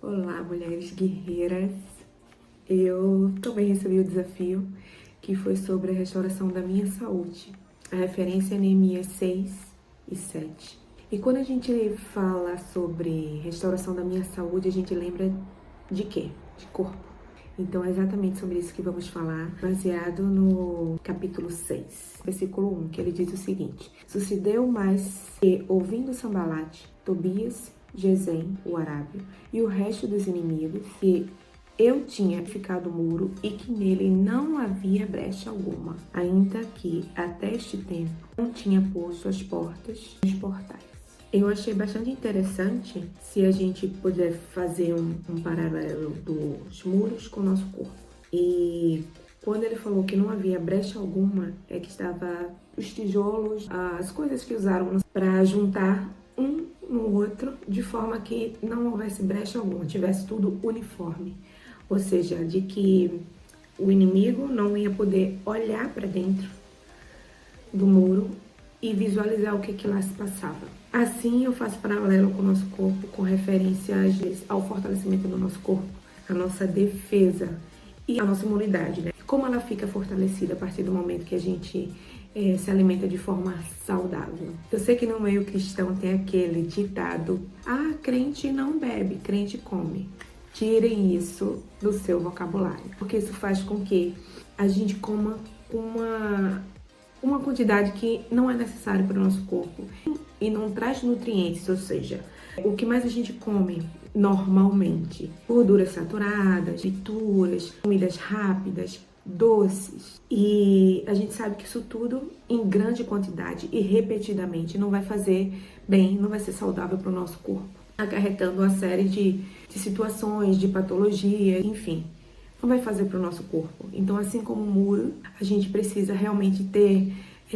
Olá, mulheres guerreiras. Eu também recebi o desafio que foi sobre a restauração da minha saúde. A referência é Neemias 6 e 7. E quando a gente fala sobre restauração da minha saúde, a gente lembra de quê? De corpo. Então é exatamente sobre isso que vamos falar, baseado no capítulo 6, versículo 1, que ele diz o seguinte: Sucedeu mais que, ouvindo Sambalate, Tobias, Gesem, o arábio, e o resto dos inimigos, que eu tinha ficado muro e que nele não havia brecha alguma, ainda que até este tempo não tinha posto as portas dos portais. Eu achei bastante interessante se a gente puder fazer um paralelo dos muros com o nosso corpo. E quando ele falou que não havia brecha alguma, é que estava os tijolos, as coisas que usaram para juntar um no outro, de forma que não houvesse brecha alguma, tivesse tudo uniforme. Ou seja, de que o inimigo não ia poder olhar para dentro do muro e visualizar o que lá se passava. Assim, eu faço paralelo com o nosso corpo, com referência ao fortalecimento do nosso corpo, a nossa defesa e a nossa imunidade, né? Como ela fica fortalecida a partir do momento que a gente se alimenta de forma saudável. Eu sei que no meio cristão tem aquele ditado: crente não bebe, crente come. Tirem isso do seu vocabulário, porque isso faz com que a gente coma uma quantidade que não é necessária para o nosso corpo e não traz nutrientes, ou seja, o que mais a gente come normalmente: gorduras saturadas, frituras, comidas rápidas, doces. E a gente sabe que isso tudo em grande quantidade e repetidamente não vai fazer bem, não vai ser saudável para o nosso corpo, acarretando uma série de situações, de patologias, enfim, não vai fazer para o nosso corpo. Então, assim como o muro, a gente precisa realmente ter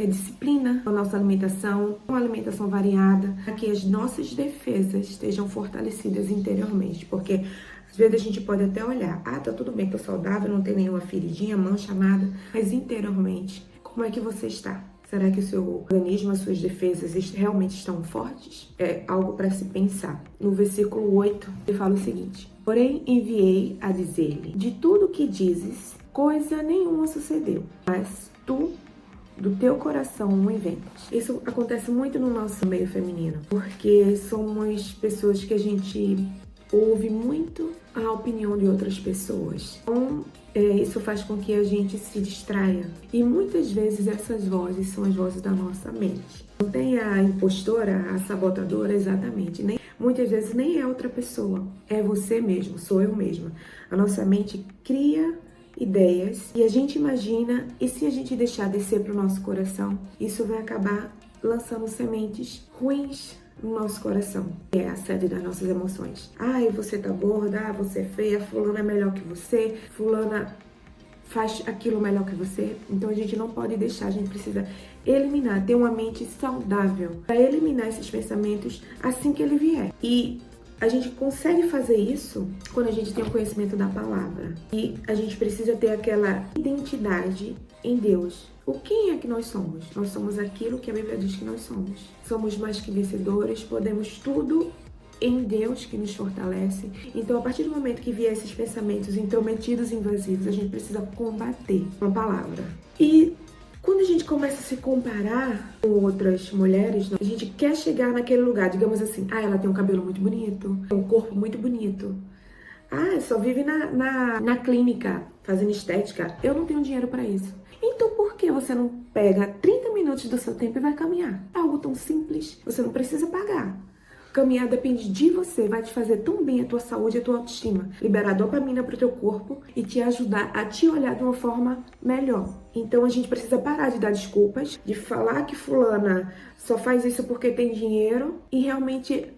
disciplina na nossa alimentação, uma alimentação variada, para que as nossas defesas estejam fortalecidas interiormente, porque às vezes a gente pode até olhar, tá tudo bem, tô saudável, não tem nenhuma feridinha, mancha, nada, mas interiormente, como é que você está? Será que o seu organismo, as suas defesas realmente estão fortes? É algo para se pensar. No versículo 8, ele fala o seguinte: Porém, enviei a dizer-lhe, de tudo que dizes, coisa nenhuma sucedeu, mas tu, do teu coração, o inventas. Isso acontece muito no nosso meio feminino, porque somos pessoas que a gente ouve muito a opinião de outras pessoas. Então, isso faz com que a gente se distraia. E muitas vezes essas vozes são as vozes da nossa mente. Não tem a impostora, a sabotadora, exatamente. Muitas vezes nem é outra pessoa, é você mesmo, sou eu mesma. A nossa mente cria ideias e a gente imagina, e se a gente deixar descer para o nosso coração, isso vai acabar lançando sementes ruins no nosso coração. É a sede das nossas emoções. Você tá gorda, você é feia, fulana é melhor que você, fulana faz aquilo melhor que você. Então a gente não pode deixar, a gente precisa eliminar, ter uma mente saudável para eliminar esses pensamentos assim que ele vier. E a gente consegue fazer isso quando a gente tem o conhecimento da palavra. E a gente precisa ter aquela identidade em Deus. Quem é que nós somos? Nós somos aquilo que a Bíblia diz que nós somos. Somos mais que vencedores, podemos tudo em Deus que nos fortalece. Então, a partir do momento que vier esses pensamentos intrometidos e invasivos, a gente precisa combater com a palavra. E quando a gente começa a se comparar com outras mulheres, a gente quer chegar naquele lugar, digamos assim, ela tem um cabelo muito bonito, um corpo muito bonito. Só vive na clínica fazendo estética. Eu não tenho dinheiro para isso. Então por que você não pega 30 minutos do seu tempo e vai caminhar? É algo tão simples, você não precisa pagar. Caminhar depende de você, vai te fazer tão bem a tua saúde e a tua autoestima, liberar dopamina pro teu corpo e te ajudar a te olhar de uma forma melhor. Então a gente precisa parar de dar desculpas, de falar que fulana só faz isso porque tem dinheiro e realmente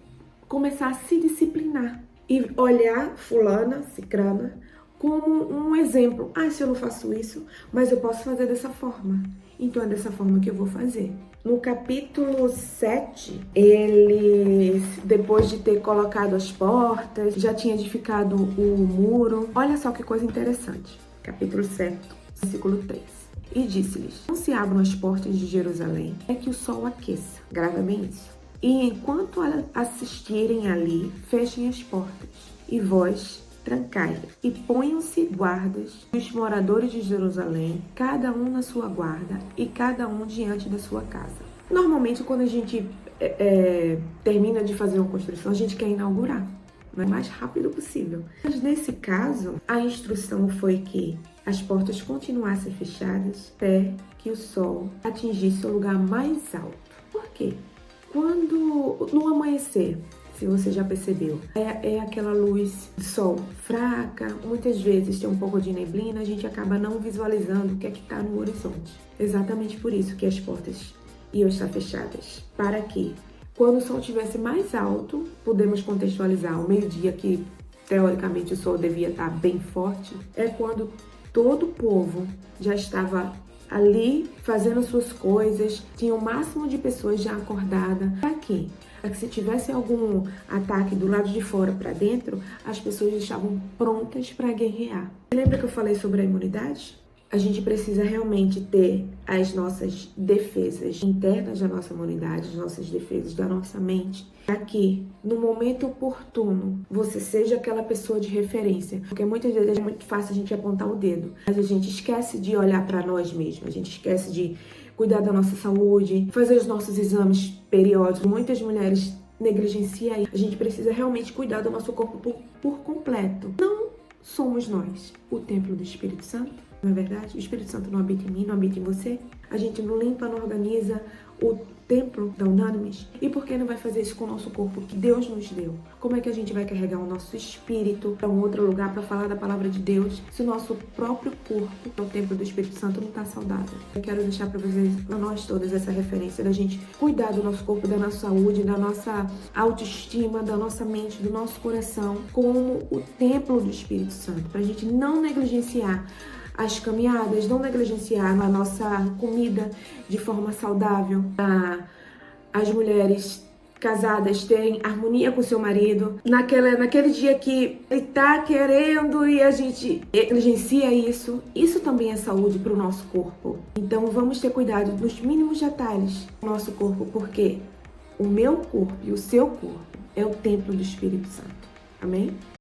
começar a se disciplinar e olhar fulana, cicrana, como um exemplo. Se eu não faço isso, mas eu posso fazer dessa forma. Então é dessa forma que eu vou fazer. No capítulo 7, ele, depois de ter colocado as portas, já tinha edificado o muro. Olha só que coisa interessante. Capítulo 7, versículo 3. E disse-lhes: Não se abram as portas de Jerusalém, é que o sol aqueça. Grava bem isso. E enquanto assistirem ali, fechem as portas. e vós trancai, e ponham-se guardas dos moradores de Jerusalém, cada um na sua guarda, e cada um diante da sua casa. Normalmente, quando a gente termina de fazer uma construção, a gente quer inaugurar, o mais rápido possível. Mas nesse caso, a instrução foi que as portas continuassem fechadas até que o sol atingisse o lugar mais alto. Por quê? Quando no amanhecer, se você já percebeu, é aquela luz de sol fraca, muitas vezes tem um pouco de neblina, a gente acaba não visualizando o que é que está no horizonte. Exatamente por isso que as portas iam estar fechadas. Para que, quando o sol estivesse mais alto, podemos contextualizar o meio-dia, que teoricamente o sol devia estar bem forte, é quando todo o povo já estava ali fazendo suas coisas, tinha o máximo de pessoas já acordadas. Aqui, para que se tivesse algum ataque do lado de fora para dentro, as pessoas estavam prontas para guerrear. Lembra que eu falei sobre a imunidade? A gente precisa realmente ter as nossas defesas internas da nossa imunidade, as nossas defesas da nossa mente, para que no momento oportuno você seja aquela pessoa de referência. Porque muitas vezes é muito fácil a gente apontar o dedo, mas a gente esquece de olhar para nós mesmos, a gente esquece de cuidar da nossa saúde, fazer os nossos exames periódicos. Muitas mulheres negligenciam isso. A gente precisa realmente cuidar do nosso corpo por completo. Não somos nós o templo do Espírito Santo? Não é verdade? O Espírito Santo não habita em mim, não habita em você. A gente não limpa, não organiza o templo da Unânimes. E por que não vai fazer isso com o nosso corpo que Deus nos deu? Como é que a gente vai carregar o nosso espírito para um outro lugar para falar da palavra de Deus se o nosso próprio corpo, que é o templo do Espírito Santo, não está saudável? Eu quero deixar para vocês, para nós todas, essa referência da gente cuidar do nosso corpo, da nossa saúde, da nossa autoestima, da nossa mente, do nosso coração, como o templo do Espírito Santo, para a gente não negligenciar as caminhadas, não negligenciar a nossa comida de forma saudável, as mulheres casadas terem harmonia com seu marido, naquele dia que ele tá querendo e a gente negligencia isso. Isso também é saúde para o nosso corpo. Então vamos ter cuidado nos mínimos detalhes do nosso corpo, porque o meu corpo e o seu corpo é o templo do Espírito Santo. Amém?